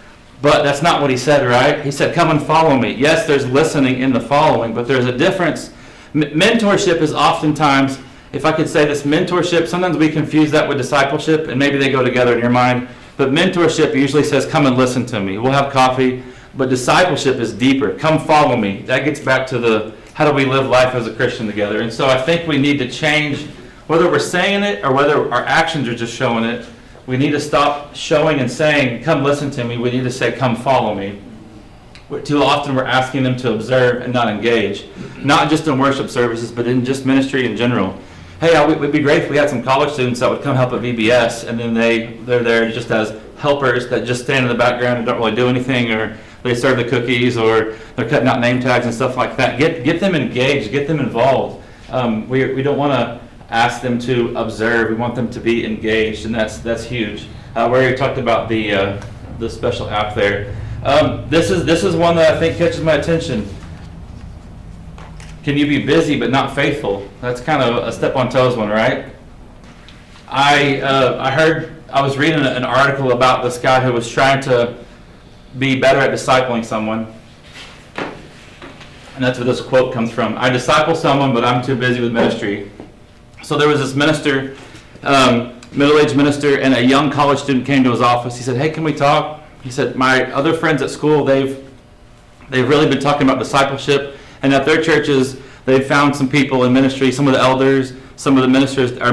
that's not what he said, right? He said, come and follow me. Yes, there's listening in the following, but there's a difference. Mentorship is oftentimes, if I could say this, mentorship, sometimes we confuse that with discipleship, and maybe they go together in your mind. But mentorship usually says, come and listen to me. We'll have coffee. But discipleship is deeper. Come follow me. That gets back to the, how do we live life as a Christian together? And so I think we need to change, whether we're saying it or whether our actions are just showing it, we need to stop showing and saying, come listen to me. We need to say, come follow me. Too often we're asking them to observe and not engage. Not just in worship services, but in just ministry in general. Hey, it would be great if we had some college students that would come help at VBS, and then they're there just as helpers that just stand in the background and don't really do anything, or they serve the cookies, or they're cutting out name tags and stuff like that. Get them engaged, get them involved. We don't want to ask them to observe. We want them to be engaged, and that's huge. We already talked about the special app there. This is one that I think catches my attention. Can you be busy but not faithful? That's kind of a step on toes one, right? I was reading an article about this guy who was trying to be better at discipling someone. And that's where this quote comes from. I disciple someone, but I'm too busy with ministry. So there was this minister, middle-aged minister, and a young college student came to his office. He said, hey, can we talk? He said, my other friends at school, they've really been talking about discipleship. And at their churches, they've found some people in ministry, some of the elders, some of the ministers are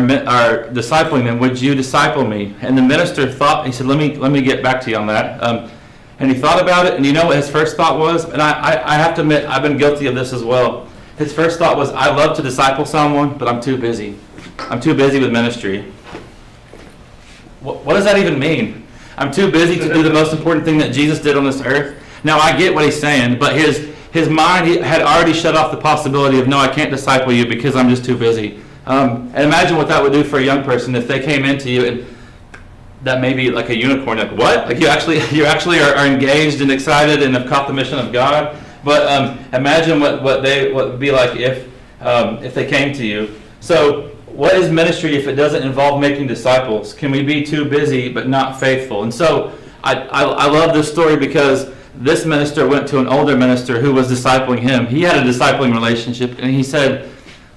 discipling them. Would you disciple me? And the minister thought, he said, let me get back to you on that. And he thought about it, and you know what his first thought was? And I have to admit, I've been guilty of this as well. His first thought was, I love to disciple someone, but I'm too busy. I'm too busy with ministry. What does that even mean? I'm too busy to do the most important thing that Jesus did on this earth. Now, I get what he's saying, but his mind had already shut off the possibility of, no, I can't disciple you because I'm just too busy. And imagine what that would do for a young person if they came into you and that may be like a unicorn. Like, what? Like you actually are engaged and excited and have caught the mission of God. But imagine what would be like if they came to you. So what is ministry if it doesn't involve making disciples? Can we be too busy but not faithful? And so I love this story because this minister went to an older minister who was discipling him. He had a discipling relationship, and he said,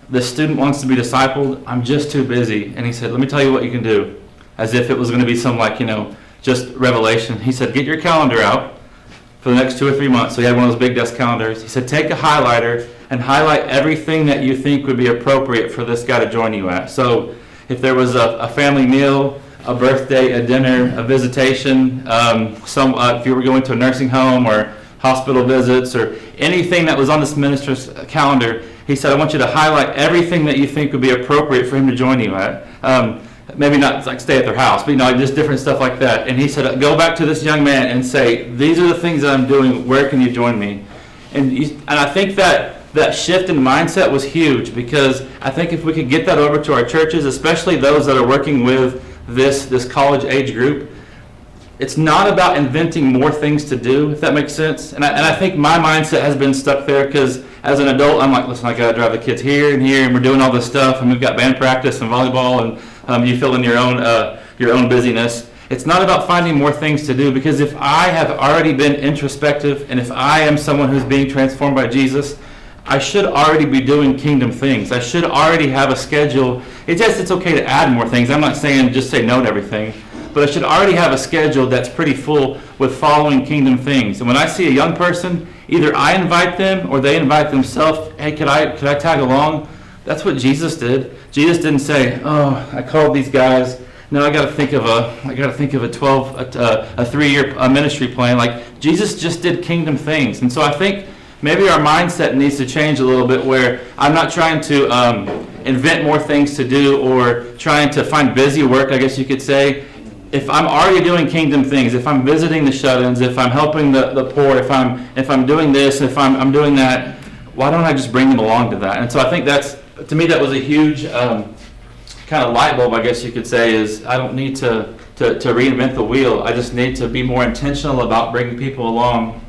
the student wants to be discipled. I'm just too busy. And he said, let me tell you what you can do. As if it was going to be some just revelation. He said, get your calendar out for the next 2 or 3 months. So he had one of those big desk calendars. He said, take a highlighter and highlight everything that you think would be appropriate for this guy to join you at. So if there was a family meal, a birthday, a dinner, a visitation, if you were going to a nursing home or hospital visits or anything that was on this minister's calendar, he said, I want you to highlight everything that you think would be appropriate for him to join you at. Maybe not like stay at their house, but just different stuff like that. And he said, go back to this young man and say, these are the things that I'm doing, where can you join me? And I think that shift in mindset was huge, because I think if we could get that over to our churches, especially those that are working with this college age group, it's not about inventing more things to do, if that makes sense. And I think my mindset has been stuck there because as an adult, I'm like, listen, I got to drive the kids here, and we're doing all this stuff, and we've got band practice and volleyball, and you fill in your own busyness. It's not about finding more things to do, because if I have already been introspective, and if I am someone who's being transformed by Jesus, I should already be doing kingdom things. I should already have a schedule. It's okay to add more things. I'm not saying just say no to everything, but I should already have a schedule that's pretty full with following kingdom things. And when I see a young person, either I invite them or they invite themselves, hey, could I tag along? That's what Jesus did. Jesus didn't say, oh, I called these guys No, I got to think of a 3-year ministry plan. Like Jesus just did kingdom things, and so I think maybe our mindset needs to change a little bit. Where I'm not trying to invent more things to do or trying to find busy work, I guess you could say. If I'm already doing kingdom things, if I'm visiting the shut-ins, if I'm helping the poor, if I'm doing this, if I'm doing that, why don't I just bring them along to that? And so I think to me that was a huge kind of light bulb, I guess you could say, is I don't need to reinvent the wheel. I just need to be more intentional about bringing people along.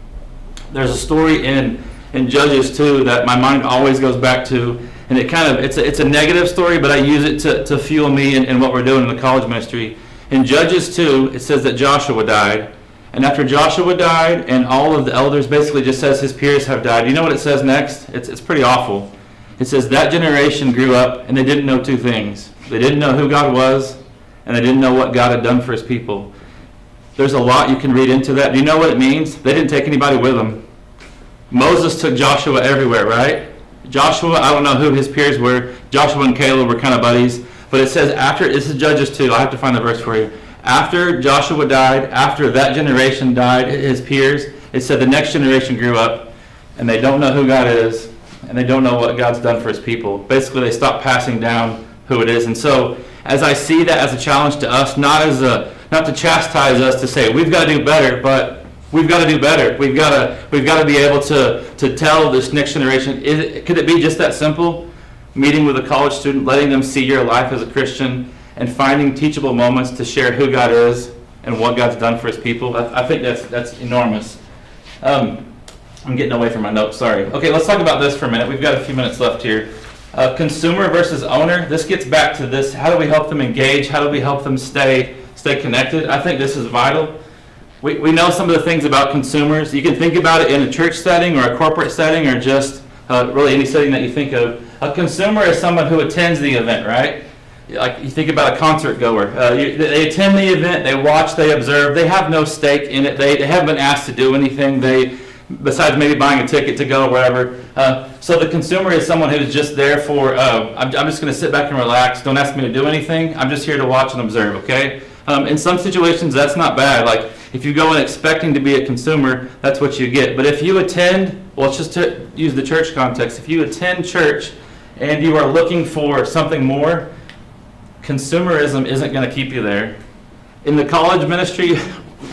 There's a story in Judges 2 that my mind always goes back to, and it's a negative story, but I use it to fuel me in what we're doing in the college ministry. In Judges 2, it says that Joshua died, and after Joshua died, and all of the elders, basically just says his peers have died. You know what it says next? It's pretty awful. It says that generation grew up, and they didn't know 2 things. They didn't know who God was, and they didn't know what God had done for his people. There's a lot you can read into that. Do you know what it means? They didn't take anybody with them. Moses took Joshua everywhere, right? Joshua, I don't know who his peers were. Joshua and Caleb were kind of buddies. But it says this is Judges 2. I have to find the verse for you. After Joshua died, after that generation died, his peers, it said the next generation grew up, and they don't know who God is, and they don't know what God's done for his people. Basically, they stopped passing down who it is. And so, as I see that as a challenge to us, not to chastise us, to say we've got to do better, but we've got to do better. We've got to be able to tell this next generation. Could it be just that simple? Meeting with a college student, letting them see your life as a Christian, and finding teachable moments to share who God is and what God's done for his people. I think that's enormous. I'm getting away from my notes, sorry. Okay, let's talk about this for a minute. We've got a few minutes left here. Consumer versus owner. This gets back to this. How do we help them engage? How do we help them stay connected? I think this is vital. We know some of the things about consumers. You can think about it in a church setting or a corporate setting or just really any setting that you think of. A consumer is someone who attends the event, right? Like you think about a concert goer. They attend the event, they watch, they observe. They have no stake in it. They haven't been asked to do anything. Besides maybe buying a ticket to go wherever. So the consumer is someone who's just there for, I'm just going to sit back and relax. Don't ask me to do anything. I'm just here to watch and observe, okay? In some situations, that's not bad. Like if you go in expecting to be a consumer, that's what you get. But if you attend, well, let's just use the church context. If you attend church and you are looking for something more, consumerism isn't going to keep you there. In the college ministry,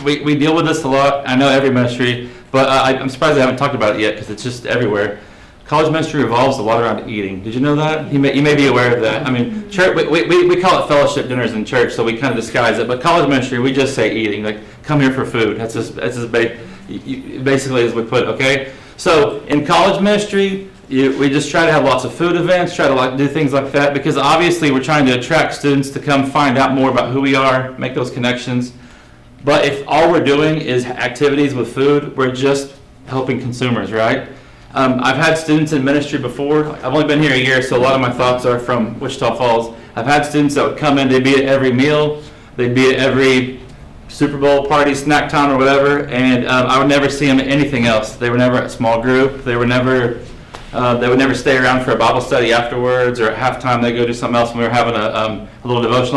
we deal with this a lot. I know every ministry, but I'm surprised I haven't talked about it yet because it's just everywhere. College ministry revolves a lot around eating. Did you know that? You may be aware of that. I mean, church, we call it fellowship dinners in church, so we kind of disguise it. But college ministry, we just say eating. Like, come here for food. That's basically as we put it, okay? So in college ministry, we just try to have lots of food events, try to do things like that, because obviously we're trying to attract students to come find out more about who we are, make those connections. But if all we're doing is activities with food, we're just helping consumers, right? I've had students in ministry before. I've only been here a year, so a lot of my thoughts are from Wichita Falls. I've had students that would come in, they'd be at every meal, they'd be at every Super Bowl party, snack time, or whatever, and I would never see them at anything else. They were never at a small group. They would never stay around for a Bible study afterwards, or at halftime they go do something else when we were having a little devotion.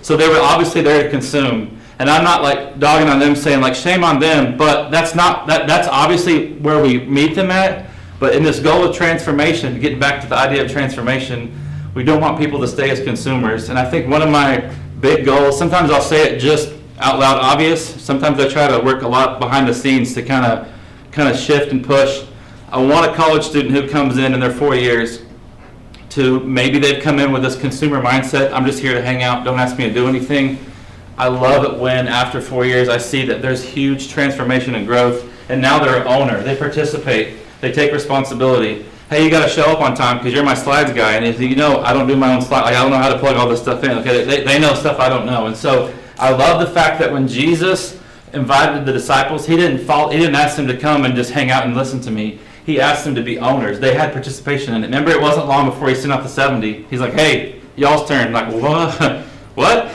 So they were obviously there to consume. And I'm not like dogging on them saying like shame on them, but that's obviously where we meet them at. But in this goal of transformation, getting back to the idea of transformation, we don't want people to stay as consumers. And I think one of my big goals, sometimes I'll say it just out loud obvious, sometimes I try to work a lot behind the scenes to kind of shift and push. I want a college student who comes in their 4 years to maybe they've come in with this consumer mindset. I'm just here to hang out. Don't ask me to do anything. I love it when after 4 years I see that there's huge transformation and growth, and now they're an owner. They participate. They take responsibility. Hey, you got to show up on time because you're my slides guy, and if you know I don't do my own slides. I don't know how to plug all this stuff in. Okay, they know stuff I don't know, and so I love the fact that when Jesus invited the disciples, he didn't ask them to come and just hang out and listen to me. He asked them to be owners. They had participation in it. Remember, it wasn't long before he sent out the 70. He's like, hey, y'all's turn. Like, what? What?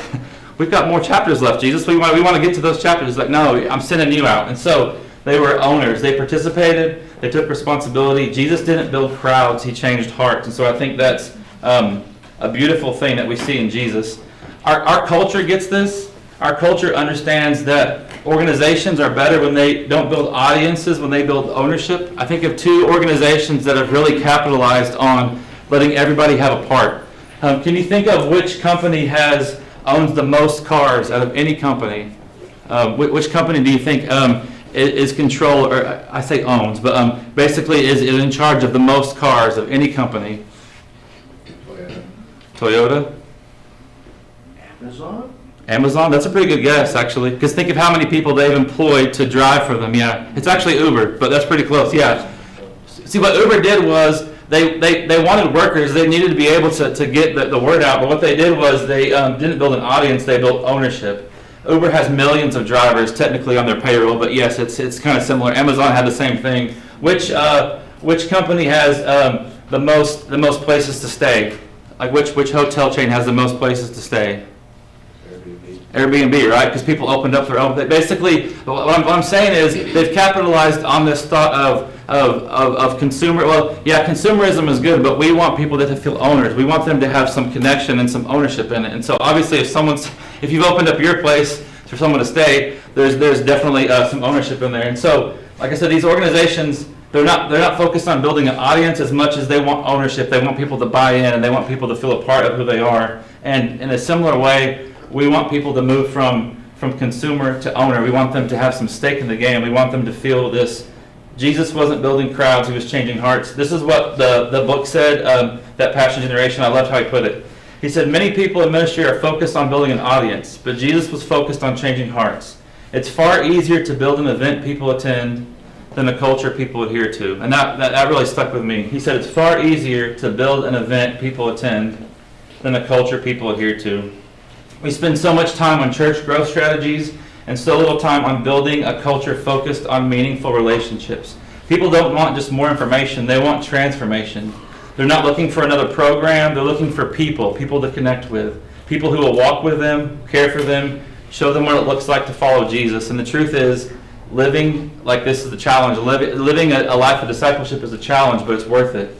We've got more chapters left, Jesus. We want to get to those chapters. He's like, no, I'm sending you out. And so they were owners. They participated. They took responsibility. Jesus didn't build crowds. He changed hearts. And so I think that's a beautiful thing that we see in Jesus. our culture gets this. Our culture understands that organizations are better when they don't build audiences, when they build ownership. I think of two organizations that have really capitalized on letting everybody have a part. Can you think of which company owns the most cars out of any company? Which company do you think is control, or I say owns, but basically is in charge of the most cars of any company? Toyota? Amazon? Amazon? That's a pretty good guess, actually. Because think of how many people they've employed to drive for them. Yeah, it's actually Uber, but that's pretty close. Yeah. See, what Uber did was they wanted workers. They needed to be able to get the word out. But what they did was they didn't build an audience. They built ownership. Uber has millions of drivers technically on their payroll, but yes, it's kind of similar. Amazon had the same thing. Which company has the most places to stay? Like which hotel chain has the most places to stay? Airbnb, right? Because people opened up their own. Basically, what I'm saying is they've capitalized on this thought of consumer. Well, yeah, consumerism is good, but we want people to feel owners. We want them to have some connection and some ownership in it. And so, obviously, if you've opened up your place for someone to stay, there's definitely some ownership in there. And so, like I said, these organizations, they're not focused on building an audience as much as they want ownership. They want people to buy in, and they want people to feel a part of who they are. And in a similar way, we want people to move from consumer to owner. We want them to have some stake in the game. We want them to feel this. Jesus wasn't building crowds, he was changing hearts. This is what the book said, that Passion Generation. I loved how he put it. He said, many people in ministry are focused on building an audience, but Jesus was focused on changing hearts. It's far easier to build an event people attend than a culture people adhere to. And that really stuck with me. He said it's far easier to build an event people attend than a culture people adhere to. We spend so much time on church growth strategies and so little time on building a culture focused on meaningful relationships. People don't want just more information, they want transformation. They're not looking for another program, they're looking for people to connect with. People who will walk with them, care for them, show them what it looks like to follow Jesus. And the truth is, living like this is the challenge. Living a life of discipleship is a challenge, but it's worth it.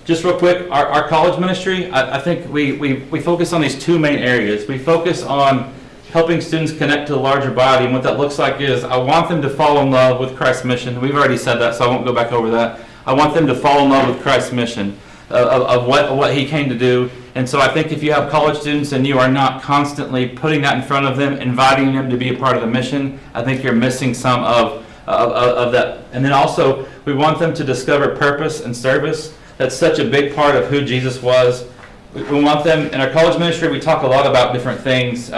Just real quick, our college ministry, I think we focus on these two main areas. We focus on helping students connect to the larger body, and what that looks like is I want them to fall in love with Christ's mission. We've already said that, so I won't go back over that. I want them to fall in love with Christ's mission, of what he came to do. And so I think if you have college students and you are not constantly putting that in front of them, inviting them to be a part of the mission, I think you're missing some of that. And then also, we want them to discover purpose and service. That's such a big part of who Jesus was. We want them, in our college ministry, we talk a lot about different things.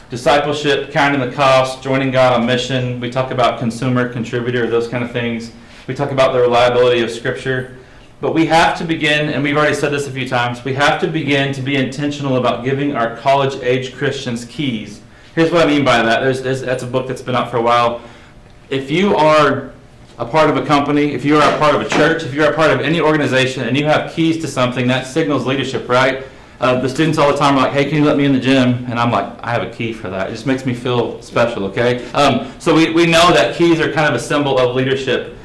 Discipleship, counting the cost, joining God on mission. We talk about consumer, contributor, those kind of things. We talk about the reliability of Scripture. But we have to begin, and we've already said this a few times, we have to begin to be intentional about giving our college-age Christians keys. Here's what I mean by that. That's a book that's been out for a while. If you are a part of a company, if you are a part of a church, if you're a part of any organization and you have keys to something, that signals leadership, right? The students all the time are like, hey, can you let me in the gym? And I'm like, I have a key for that. It just makes me feel special, okay? So we know that keys are kind of a symbol of leadership.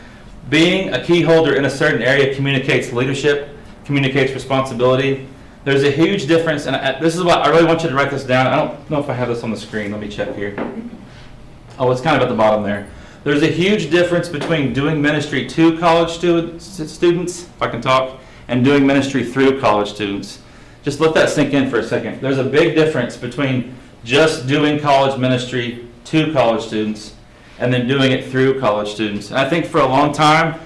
Being a key holder in a certain area communicates leadership, communicates responsibility. There's a huge difference, and this is what I really want you to write this down. I don't know if I have this on the screen. Let me check here. Oh, it's kind of at the bottom there. There's a huge difference between doing ministry to college students, if I can talk, and doing ministry through college students. Just let that sink in for a second. There's a big difference between just doing college ministry to college students and then doing it through college students. And I think for a long time,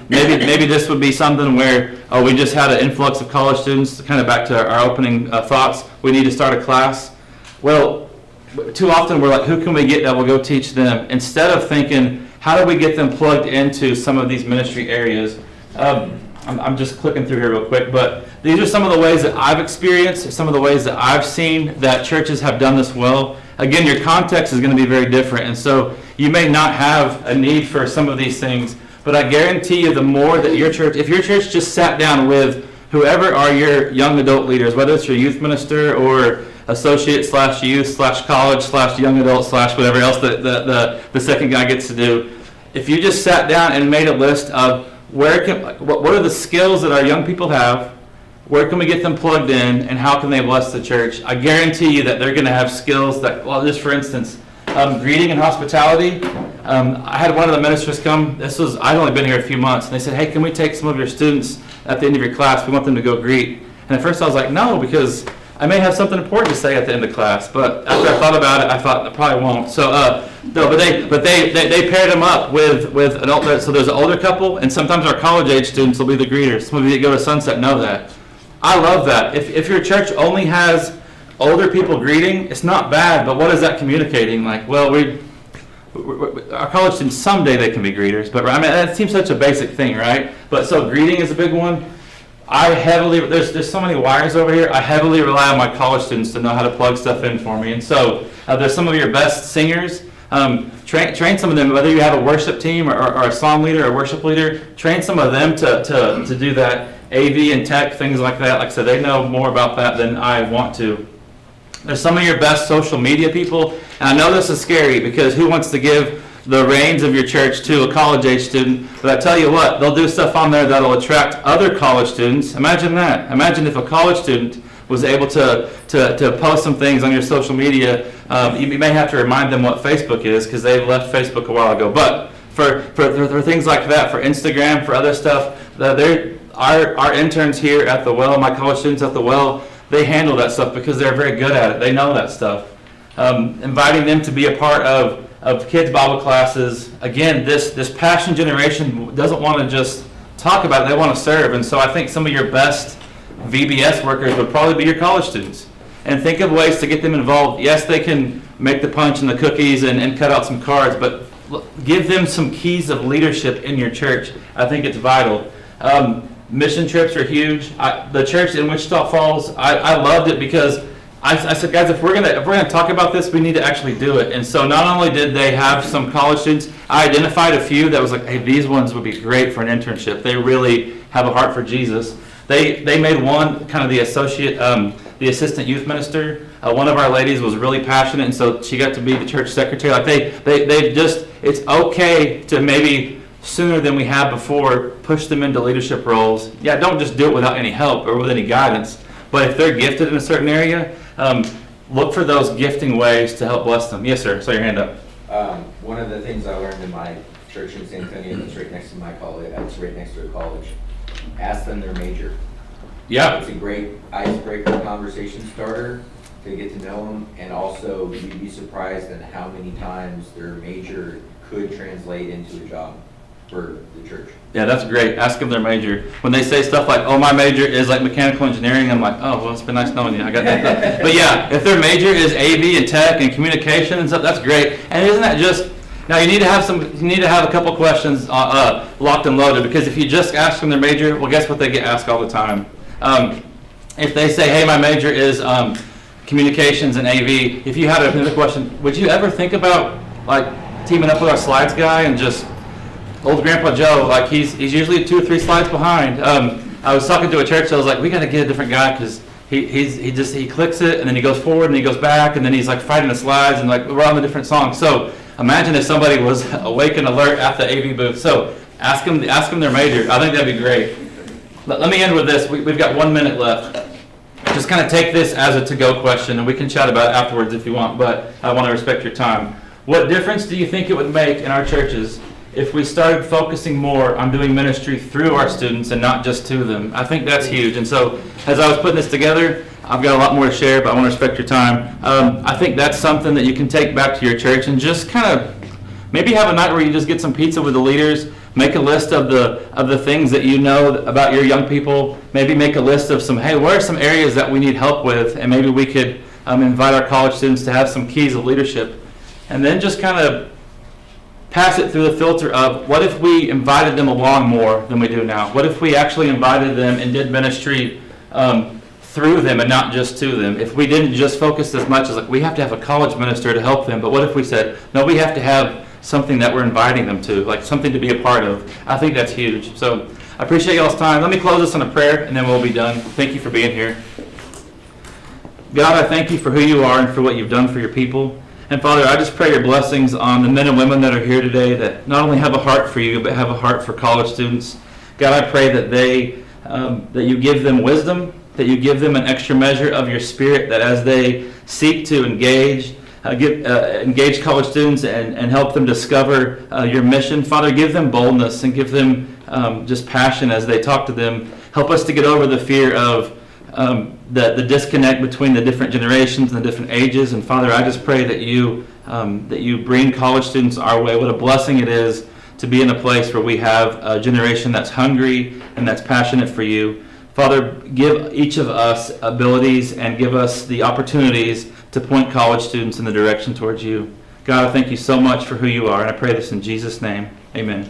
maybe this would be something where we just had an influx of college students, kind of back to our opening thoughts, we need to start a class. Well, too often we're like, who can we get that will go teach them? Instead of thinking, how do we get them plugged into some of these ministry areas? I'm just clicking through here real quick, but these are some of the ways that I've experienced, some of the ways that I've seen that churches have done this well. Again, your context is going to be very different, and so you may not have a need for some of these things, but I guarantee you the more that your church, if your church just sat down with whoever are your young adult leaders, whether it's your youth minister or associate / youth / college / young adult / whatever else the second guy gets to do, if you just sat down and made a list of what are the skills that our young people have, where can we get them plugged in, and how can they bless the church? I guarantee you that they're going to have skills that, well, just for instance, greeting and hospitality. I had one of the ministers come, I'd only been here a few months, and they said, hey, can we take some of your students at the end of your class? We want them to go greet. And at first I was like, no, because I may have something important to say at the end of class. But after I thought about it, I thought I probably won't. So, no, but they paired them up with an older, so there's an older couple, and sometimes our college age students will be the greeters. Some of you that go to Sunset know that. I love that. If your church only has older people greeting, it's not bad, but what is that communicating? Like, well, our college students, someday they can be greeters, but I mean, that seems such a basic thing, right? But so greeting is a big one. There's so many wires over here, I heavily rely on my college students to know how to plug stuff in for me. And so there's some of your best singers. Train some of them, whether you have a worship team or a song leader or worship leader, train some of them to do that. AV and tech, things like that. Like I said, they know more about that than I want to. There's some of your best social media people, and I know this is scary because who wants to give the reins of your church to a college age student? But I tell you what, they'll do stuff on there that'll attract other college students. Imagine that. Imagine if a college student was able to post some things on your social media. You may have to remind them what Facebook is because they left Facebook a while ago. But for things like that, for Instagram, for other stuff, our interns here at the Well, my college students at the Well, they handle that stuff because they're very good at it. They know that stuff. Inviting them to be a part of kids' Bible classes. Again, this passion generation doesn't want to just talk about it, they want to serve. And so I think some of your best VBS workers would probably be your college students. And think of ways to get them involved. Yes, they can make the punch and the cookies and cut out some cards, but give them some keys of leadership in your church. I think it's vital. Mission trips are huge. The church in Wichita Falls, I loved it because I said, guys, if we're gonna talk about this, we need to actually do it. And so not only did they have some college students, I identified a few that was like, hey, these ones would be great for an internship. They really have a heart for Jesus. They made one kind of the assistant youth minister. One of our ladies was really passionate, and so she got to be the church secretary. Like they just, it's okay to maybe sooner than we have before push them into leadership roles. Yeah, don't just do it without any help or with any guidance. But if they're gifted in a certain area, look for those gifting ways to help bless them. Yes, sir. Saw your hand up. One of the things I learned in my church in San Antonio, that's right next to my college, that's right next to a college, ask them their major. Yeah. It's a great icebreaker conversation starter to get to know them, and also you'd be surprised at how many times their major could translate into a job for the church. Yeah, that's great. Ask them their major. When they say stuff like, oh, my major is like mechanical engineering, I'm like, oh, well, it's been nice knowing you. I got that. But yeah, if their major is AV and tech and communication and stuff, that's great. And isn't that just, now you need to have a couple questions locked and loaded, because if you just ask them their major, well, guess what they get asked all the time? If they say, hey, my major is communications and AV, if you had another question, would you ever think about like teaming up with our slides guy and just old Grandpa Joe, like he's usually 2 or 3 slides behind. I was talking to a church, so I was like, we got to get a different guy because he clicks it and then he goes forward and he goes back and then he's like fighting the slides and like we're on a different song. So imagine if somebody was awake and alert at the AV booth. So ask them their major. I think that'd be great. Let me end with this. We've got 1 minute left. Just kind of take this as a to-go question and we can chat about it afterwards if you want, but I want to respect your time. What difference do you think it would make in our churches if we started focusing more on doing ministry through our students and not just to them? I think that's huge. And so as I was putting this together, I've got a lot more to share, but I want to respect your time. I think that's something that you can take back to your church and just kind of maybe have a night where you just get some pizza with the leaders, make a list of the things that you know about your young people, maybe make a list of some, hey, where are some areas that we need help with, and maybe we could invite our college students to have some keys of leadership. And then just kind of pass it through the filter of what if we invited them along more than we do now? What if we actually invited them and did ministry through them and not just to them? If we didn't just focus as much as like we have to have a college minister to help them, but what if we said, no, we have to have something that we're inviting them to, like something to be a part of? I think that's huge. So I appreciate y'all's time. Let me close this on a prayer and then we'll be done. Thank you for being here. God, I thank you for who you are and for what you've done for your people. And Father, I just pray your blessings on the men and women that are here today that not only have a heart for you, but have a heart for college students. God, I pray that that you give them wisdom, that you give them an extra measure of your Spirit, that as they seek to engage college students and help them discover your mission, Father, give them boldness and give them just passion as they talk to them. Help us to get over the fear of the disconnect between the different generations and the different ages. And Father, I just pray that you bring college students our way. What a blessing it is to be in a place where we have a generation that's hungry and that's passionate for you. Father, give each of us abilities and give us the opportunities to point college students in the direction towards you. God, I thank you so much for who you are, and I pray this in Jesus' name. Amen.